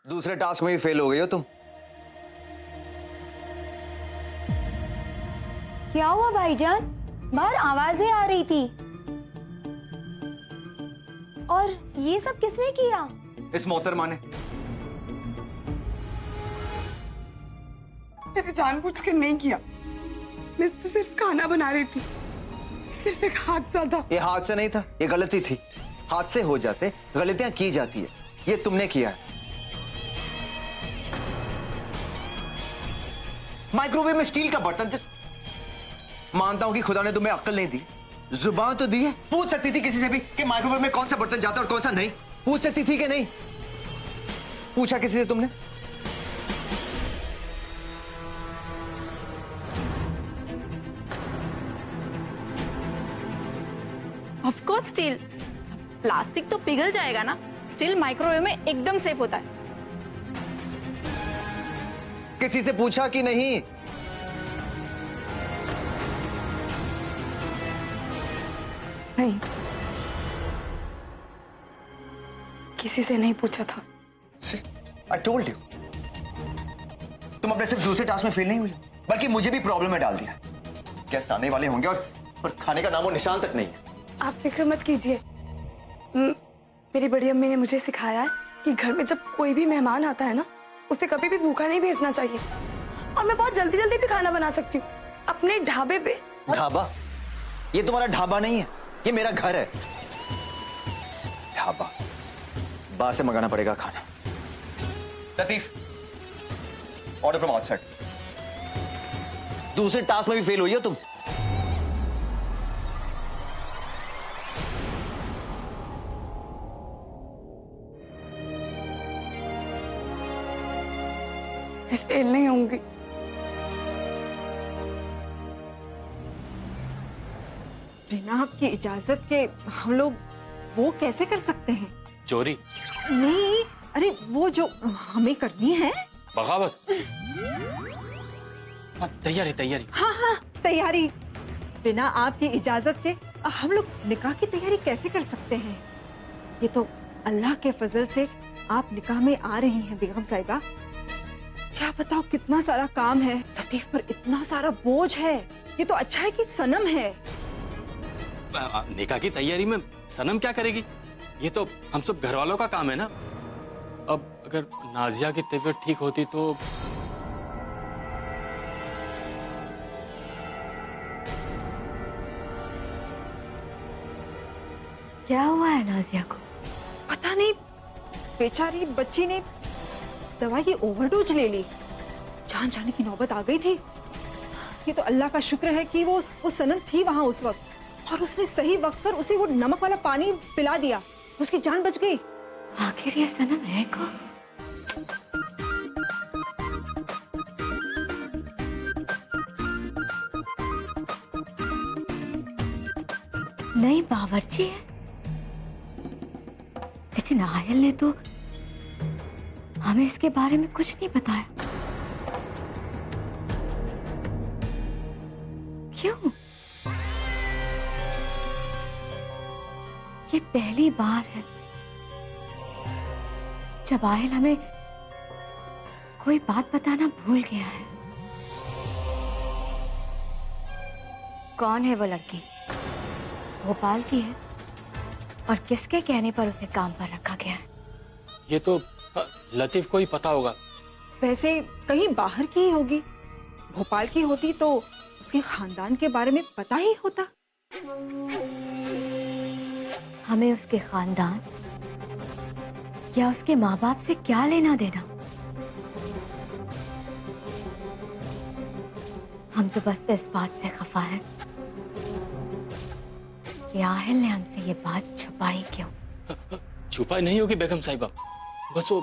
दूसरे टास्क में भी फेल हो गई हो तुम। क्या हुआ भाईजान? बाहर आवाजें आ रही थी। और ये सब किसने किया? इस मोहतरमा ने। मैंने जानबूझ कर नहीं किया, मैं तो सिर्फ खाना बना रही थी। सिर्फ एक हादसा था। ये हादसा नहीं था, ये गलती थी। हादसे हो जाते, गलतियां की जाती है, ये तुमने किया है। माइक्रोवेव में स्टील का बर्तन, मानता हूं कि खुदा ने तुम्हें अक्ल नहीं दी, जुबान तो दी है। पूछ सकती थी किसी से भी कि माइक्रोवेव में कौन सा बर्तन जाता है और कौन सा नहीं। पूछ सकती थी कि नहीं? पूछा किसी से तुमने? Of course steel. प्लास्टिक तो पिघल जाएगा ना, स्टील माइक्रोवेव में एकदम सेफ होता है। किसी से पूछा कि नहीं? नहीं, किसी से नहीं पूछा था। I told you। तुम अपने सिर्फ दूसरे टास्क में फेल नहीं हुई, बल्कि मुझे भी प्रॉब्लम में डाल दिया। गेस्ट आने वाले होंगे और खाने का नामो निशान तक नहीं है। आप फिक्र मत कीजिए। मेरी बड़ी अम्मी ने मुझे सिखाया है कि घर में जब कोई भी मेहमान आता है ना, उसे कभी भी भूखा नहीं भेजना चाहिए। और मैं बहुत जल्दी जल्दी भी खाना बना सकती हूँ अपने ढाबे पे। ढाबा? ये तुम्हारा ढाबा नहीं है, ये मेरा घर है। ढाबा? बाहर से मंगाना पड़ेगा खाना। Latif, order from outside. दूसरे टास्क में भी फेल हुई हो तुम। मैं फेल नहीं होंगी। बिना आपकी इजाजत के हम लोग वो कैसे कर सकते हैं? चोरी? नहीं, अरे वो जो हमें करनी है। बगावत? तैयारी तैयारी। हाँ, तैयारी। बिना आपकी इजाजत के हम लोग निकाह की तैयारी कैसे कर सकते हैं? ये तो अल्लाह के फजल से आप निकाह में आ रही हैं बेगम साहिबा। क्या बताओ कितना सारा काम है, लतीफ पर इतना सारा बोझ है। ये तो अच्छा है कि सनम है। निकाह की तैयारी में सनम क्या करेगी? ये तो हम सब घर वालों का काम है ना। अब अगर नाजिया की तबीयत ठीक होती तो क्या हुआ है नाजिया को? पता नहीं, बेचारी बच्ची ने दवाई की ओवरडोज ले ली, जान जाने की नौबत आ गई थी। ये तो अल्लाह का शुक्र है कि वो सनम थी वहां उस वक्त और उसने सही वक्त पर उसे वो नमक वाला पानी पिला दिया, उसकी जान बच गई। आखिर ये सनम है कौन? नई बावर्ची है, लेकिन आयल ने तो हमें इसके बारे में कुछ नहीं बताया। क्यों? ये पहली बार है जब आयल हमें कोई बात बताना भूल गया है। कौन है वो लड़की? भोपाल की है और किसके कहने पर उसे काम पर रखा गया है? ये तो लतीफ को ही पता होगा। वैसे कहीं बाहर की ही होगी। भोपाल की होती तो उसके खानदान के बारे में पता ही होता। हमें उसके खानदान या उसके माँ बाप से क्या लेना देना? हम तो बस इस बात से खफा है कि आहिल ने हमसे ये बात छुपाई क्यों? छुपाई नहीं होगी बेगम साहिबा, बस वो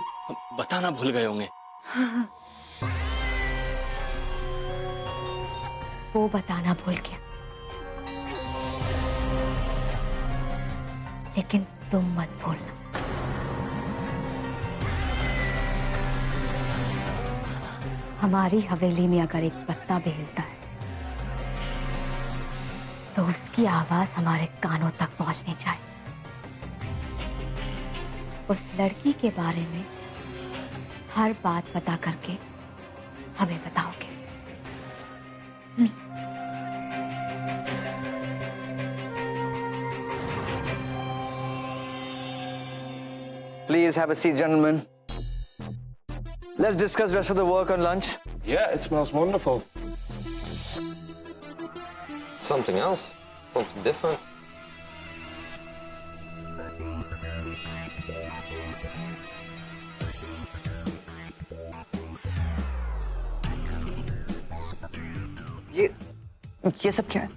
बताना भूल गए होंगे। वो बताना भूल गया, लेकिन तुम मत भूलना। हमारी हवेली में अगर एक पत्ता भी हिलता है तो उसकी आवाज हमारे कानों तक पहुंचनी चाहिए। उस लड़की के बारे में हर बात पता करके हमें बताओगे। Please have a seat, gentlemen. Let's discuss rest of the work on lunch. Yeah, it smells wonderful. Something else, something different. ये सब क्या है?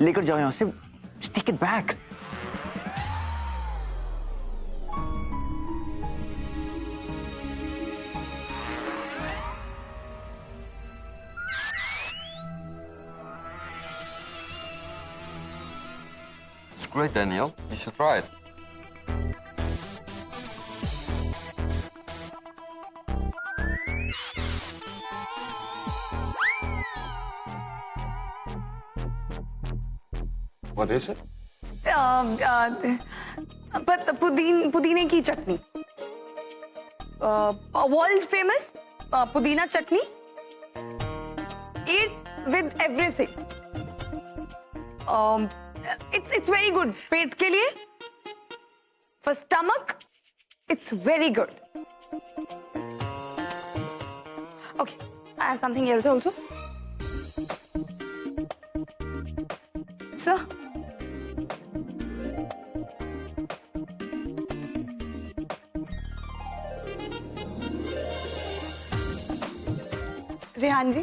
लेकर जाओ यहां से। Just take it back. It's great, Daniel. You should try it. What is it? पुदीने की चटनी, world famous pudina chutney, eat with everything. It's very good पेट के लिए, for stomach it's very good. Okay, I have something else also. Sir, Rehan ji,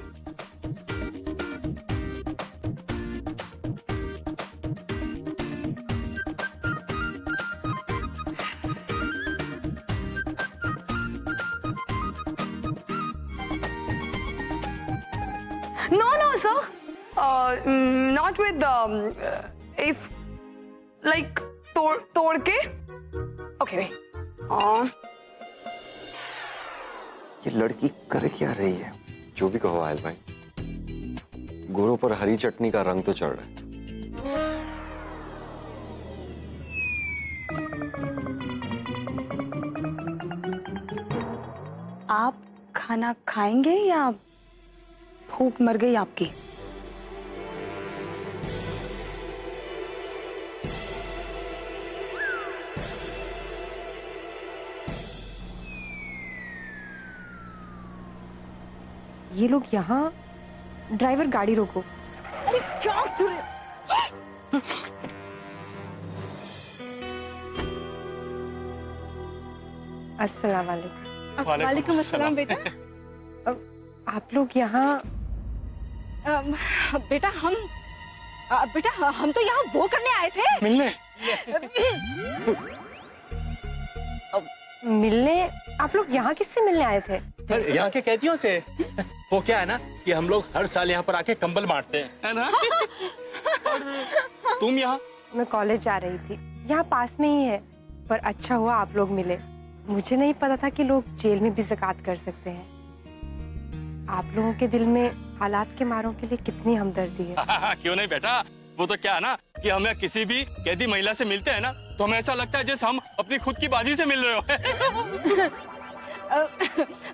no sir, not with if like तोड़ के। okay wait, ये लड़की कर क्या रही है? जो भी कहो आयल भाई, गुरु पर हरी चटनी का रंग तो चढ़ रहा है। आप खाना खाएंगे या भूख मर गई आपकी? ये लोग यहाँ, ड्राइवर गाड़ी रोको। अरे क्या कर रहे हो? अस्सलाम वालेकुम। वालेकुम अस्सलाम बेटा। आप लोग यहाँ? बेटा हम तो यहाँ वो करने आए थे, मिलने। मिलने? आप लोग यहाँ किससे मिलने आए थे? यहाँ के कैदियों से। वो क्या है ना कि हम लोग हर साल यहाँ पर आके कंबल बांटते हैं, है ना? तुम यहाँ? मैं कॉलेज जा रही थी, यहाँ पास में ही है, पर अच्छा हुआ आप लोग मिले। मुझे नहीं पता था कि लोग जेल में भी ज़कात कर सकते हैं। आप लोगों के दिल में हालात के मारों के लिए कितनी हमदर्दी है। क्यों नहीं बेटा, वो तो क्या है ना कि हमें किसी भी कैदी महिला से मिलते हैं ना तो हमें ऐसा लगता है जैसे हम अपनी खुद की बाजी से मिल रहे हो।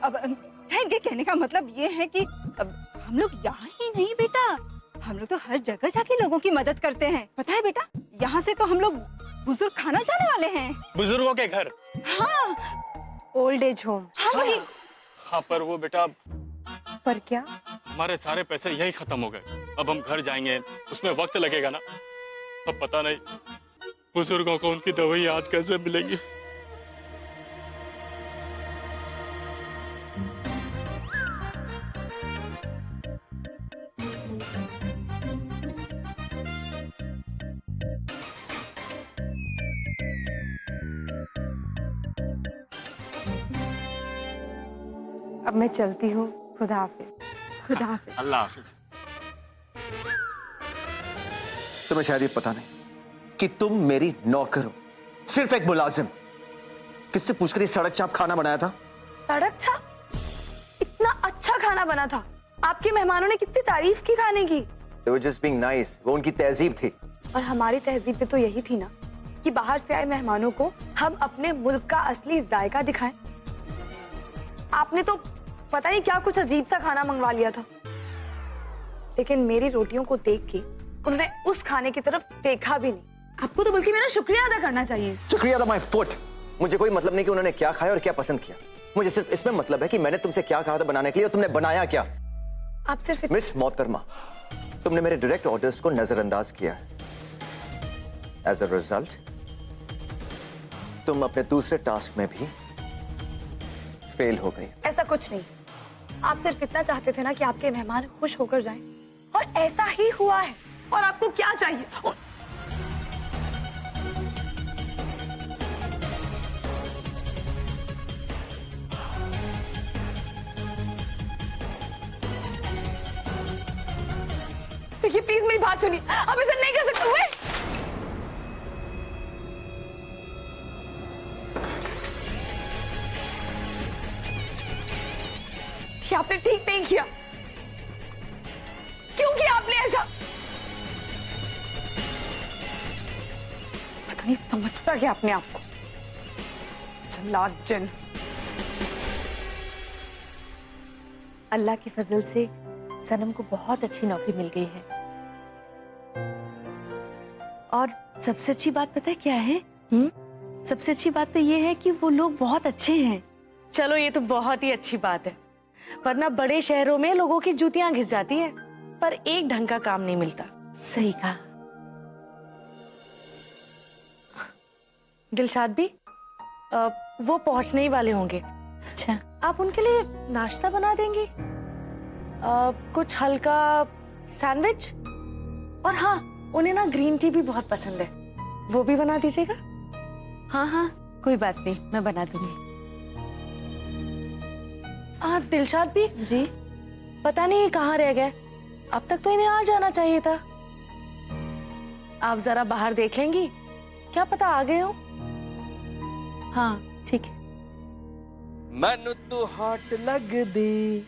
अब ठहर के कहने का मतलब ये है कि अब हम लोग यहाँ ही नहीं बेटा, हम लोग तो हर जगह जाके लोगों की मदद करते हैं। पता है बेटा, यहाँ से तो हम लोग बुजुर्ग खाना जाने वाले हैं। बुजुर्गों के घर? हाँ, ओल्ड एज होम। हाँ वही। हाँ, पर वो बेटा, पर क्या? हमारे सारे पैसे यही खत्म हो गए। अब हम घर जाएंगे, उसमें वक्त लगेगा ना। अब पता नहीं बुजुर्गों को उनकी दवाई आज कैसे मिलेगी। अब मैं चलती हूँ, खुदा हाफिज। खुदा हाफिज। अल्लाह हाफिज। तुम्हें शायद ये पता नहीं कि तुम मेरी नौकर हो, सिर्फ एक मुलाजिम। किससे पूछकर ये सड़क चाप खाना बनाया था? सड़क छाप? इतना अच्छा खाना बना था, आपके मेहमानों ने कितनी तारीफ की खाने की। They were just being nice. वो उनकी तहजीब थी। और हमारी तहजीब भी तो यही थी ना कि बाहर से आए मेहमानों को हम अपने मुल्क का असली जायका दिखाएं। आपने तो पता नहीं क्या कुछ अजीब सा खाना मंगवा लिया था, लेकिन मेरी रोटियों को देख के उन्होंने उस खाने की तरफ देखा भी नहीं। आपको तो बल्कि मेरा शुक्रिया अदा करना चाहिए। शुक्रिया था माय फुट। मुझे कोई मतलब नहीं कि उन्होंने क्या खाया और क्या पसंद किया। मुझे सिर्फ इसमें मतलब है कि मैंने तुमसे क्या कहा था बनाने के लिए और तुमने बनाया क्या। आप सिर्फ मिस मोहतरमा, तुमने मेरे डायरेक्ट ऑर्डर्स को नजरअंदाज किया है। एज अ रिजल्ट तुम अपने दूसरे टास्क में भी फेल हो गई। ऐसा कुछ नहीं, आप सिर्फ इतना चाहते थे ना कि आपके मेहमान खुश होकर जाएं, और ऐसा ही हुआ है। और आपको क्या चाहिए? देखिए प्लीज मेरी बात सुनिए, आप ऐसा नहीं कर सकते हुए। कि आपने ठीक नहीं किया। क्यों किया आपने ऐसा? पता नहीं समझता क्या अपने आप को, जल्लाद जिन। अल्लाह के फजल से सनम को बहुत अच्छी नौकरी मिल गई है। और सबसे अच्छी बात पता है क्या है? सबसे अच्छी बात तो ये है कि वो लोग बहुत अच्छे हैं। चलो ये तो बहुत ही अच्छी बात है, वरना बड़े शहरों में लोगों की जूतियां घिस जाती है, पर एक ढंग का काम नहीं मिलता। सही कहा। दिलशाद भी वो पहुंचने ही वाले होंगे। अच्छा, आप उनके लिए नाश्ता बना देंगी? कुछ हल्का सैंडविच, और हाँ उन्हें ना ग्रीन टी भी बहुत पसंद है, वो भी बना दीजिएगा। हाँ हाँ कोई बात नहीं, मैं बना दूंगी। दिलशाद भी जी, पता नहीं कहाँ रह गए, अब तक तो इन्हें आ जाना चाहिए था। आप जरा बाहर देख लेंगी, क्या पता आ गए हो। हाँ ठीक है। मैनू तू हॉट लग दी,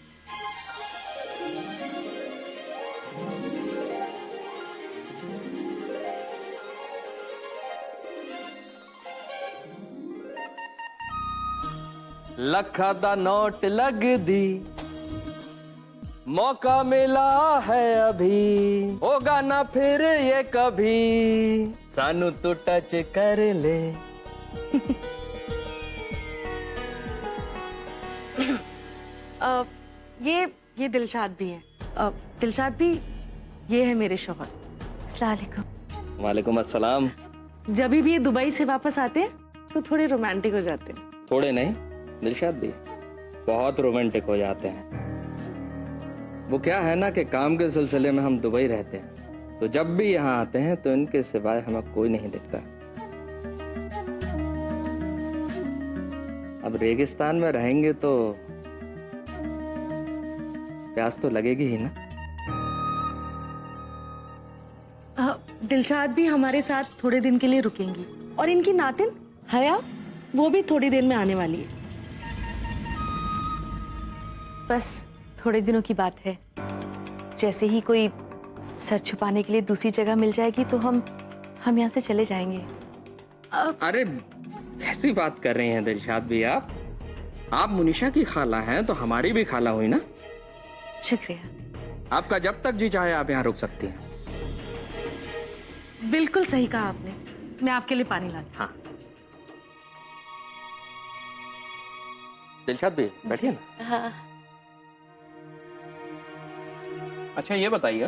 लखा दा नोट लग दी, मौका मिला है अभी, होगा ना फिर ये कभी, सानू तो टच कर ले। ये दिलशाद भी है। दिलशाद भी, ये है मेरे शौहर। अस्सलाम वालेकुम। वालेकुम अस्सलाम। जब भी ये दुबई से वापस आते हैं तो थोड़े रोमांटिक हो जाते हैं। थोड़े नहीं, दिलशाद भी बहुत रोमांटिक हो जाते हैं। वो क्या है ना कि काम के सिलसिले में हम दुबई रहते हैं, तो जब भी यहाँ आते हैं तो इनके सिवाय हमें कोई नहीं दिखता। अब रेगिस्तान में रहेंगे तो प्यास तो लगेगी ही ना। दिलशाद भी हमारे साथ थोड़े दिन के लिए रुकेंगी, और इनकी नातिन हया वो भी थोड़ी देर में आने वाली है। बस थोड़े दिनों की बात है। जैसे ही कोई सर छुपाने के लिए दूसरी जगह मिल जाएगी तो हम यहाँ से चले जाएंगे। अरे कैसी बात कर रही हैं दिलशाद भी आप मुनीशा की खाला हैं तो हमारी भी खाला हुई ना। शुक्रिया। आपका जब तक जी चाहे आप यहाँ रुक सकती हैं। बिल्कुल सही कहा आपने, मैं आपके लिए पानी लाती हूँ। हाँ दिलशाद भी बैठिए ना। हाँ। अच्छा ये बताइए,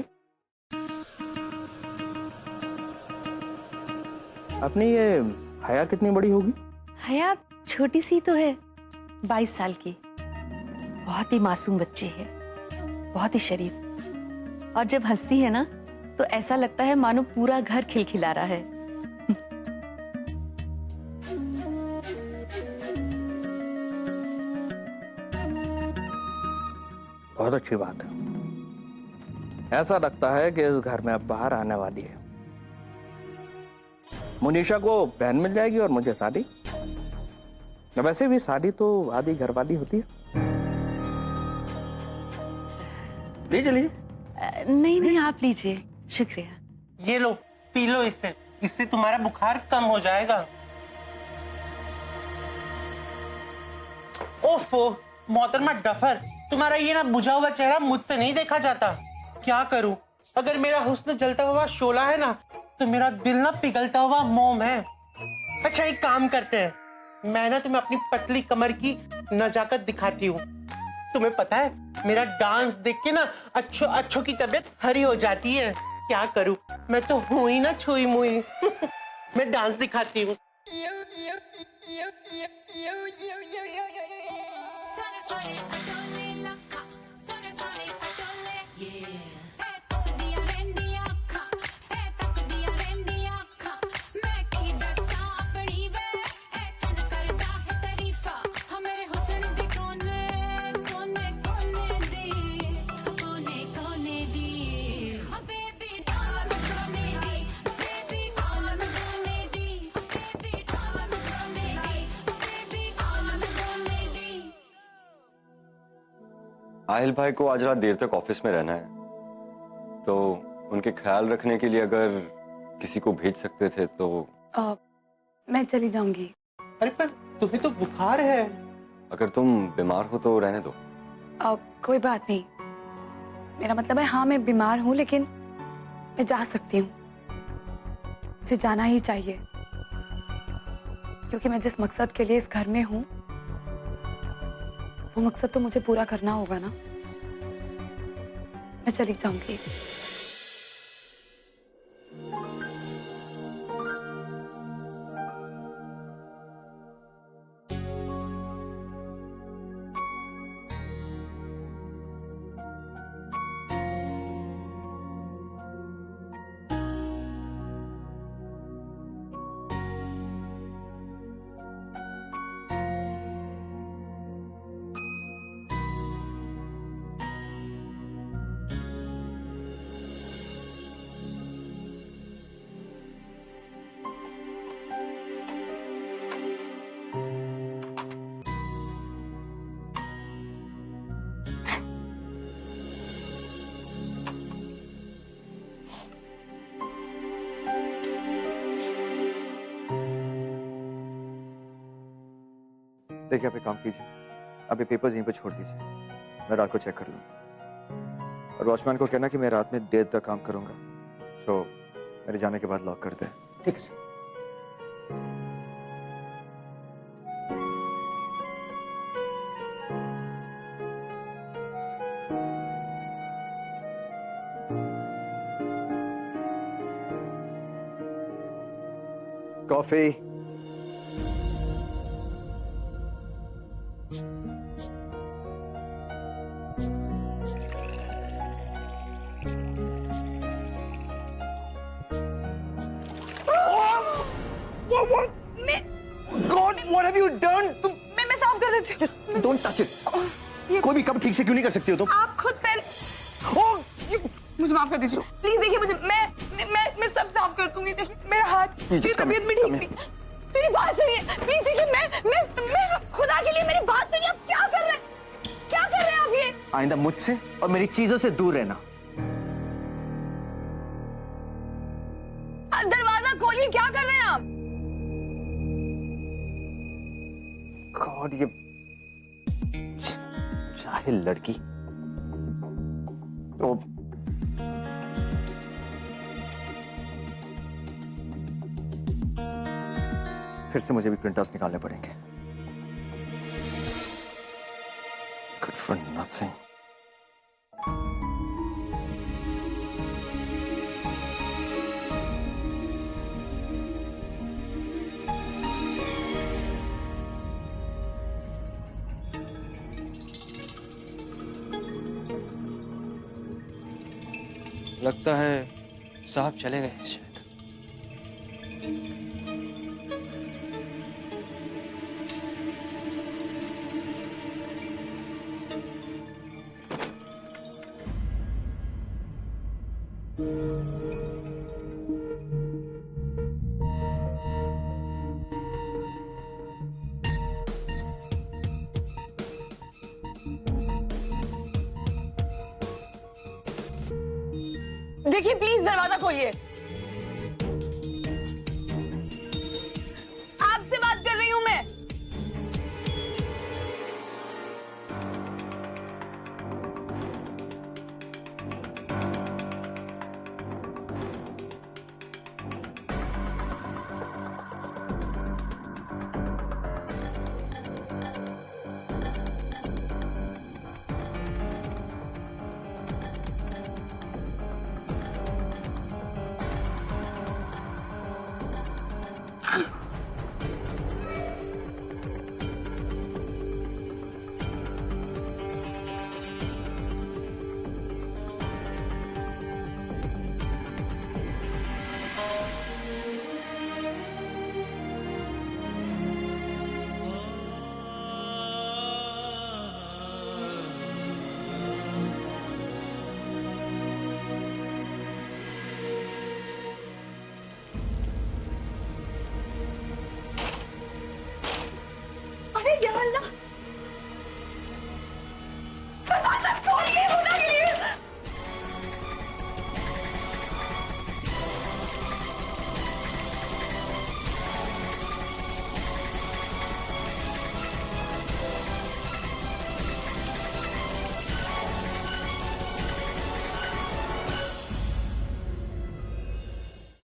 अपनी ये हया कितनी बड़ी होगी? हया छोटी सी तो है, 22 साल की। बहुत ही मासूम बच्ची है, बहुत ही शरीफ, और जब हंसती है ना तो ऐसा लगता है मानो पूरा घर खिलखिला रहा है। बहुत अच्छी बात है। ऐसा लगता है कि इस घर में अब बाहर आने वाली है। मुनीशा को बहन मिल जाएगी और मुझे शादी। वैसे भी शादी तो आधी घर वाली होती है। लीजिए लीजिए। नहीं आप लीजिए, शुक्रिया। ये लो पी लो, इससे तुम्हारा बुखार कम हो जाएगा। ओफो, मोहतरमा डफर, तुम्हारा ये ना बुझा हुआ चेहरा मुझसे नहीं देखा जाता। क्या करूं? अगर मेरा हुस्न जलता हुआ शोला है ना, तो मेरा दिल ना पिघलता हुआ मोम है। अच्छा एक काम करते हैं, मैं ना तुम्हें अपनी पतली कमर की नजाकत दिखाती हूँ। तुम्हें पता है मेरा डांस देख के ना अच्छों की तबीयत हरी हो जाती है। क्या करूं, मैं तो हूं ही ना छुई मुई। मैं डांस दिखाती हूँ। आहिल भाई को आज रात देर तक ऑफिस में रहना है, तो उनके ख्याल रखने के लिए अगर किसी को भेज सकते थे तो। मैं चली जाऊंगी। अरे पर तुम्हें तो बुखार है। अगर तुम बीमार हो तो रहने दो। कोई बात नहीं, मेरा मतलब है हाँ मैं बीमार हूँ, लेकिन मैं जा सकती हूँ। मुझे जाना ही चाहिए, क्योंकि मैं जिस मकसद के लिए इस घर में हूँ वो मकसद तो मुझे पूरा करना होगा ना। मैं चली जाऊंगी। देखिए आप एक काम कीजिए, आप ये पेपर्स यहीं पर छोड़ दीजिए, मैं रात को चेक कर लूँ। और वॉचमैन को कहना कि मैं रात में देर तक काम करूँगा, सो मेरे जाने के बाद लॉक कर दे। ठीक है sir. Coffee. God, what have you done? तुम मैं साफ कर देती हूँ। Just don't touch it. कोई भी कब ठीक से क्यों नहीं कर सकती हो तुम? आप खुद पहले मुझे माफ कर दीजिए प्लीज। देखिए मुझे मैं सब साफ कर दूंगी। देखिए मेरा हाथ, मेरी तबीयत भी ठीक नहीं। मेरी बात सुनिए प्लीज। देखिए मैं खुदा के लिए मेरी बात सुनिए। आप क्या कर रहे हैं आप ये? आइंदा मुझसे और मेरी चीजों से दूर रहना। दरवाजा खोलिए, क्या कर रहे हैं आप? गॉड, ये जाहिल लड़की। तो फिर से मुझे भी प्रिंटआउट्स निकालने पड़ेंगे। Good for nothing. लगता है साहब चले गए शायद। देखिए प्लीज दरवाजा खोलिए।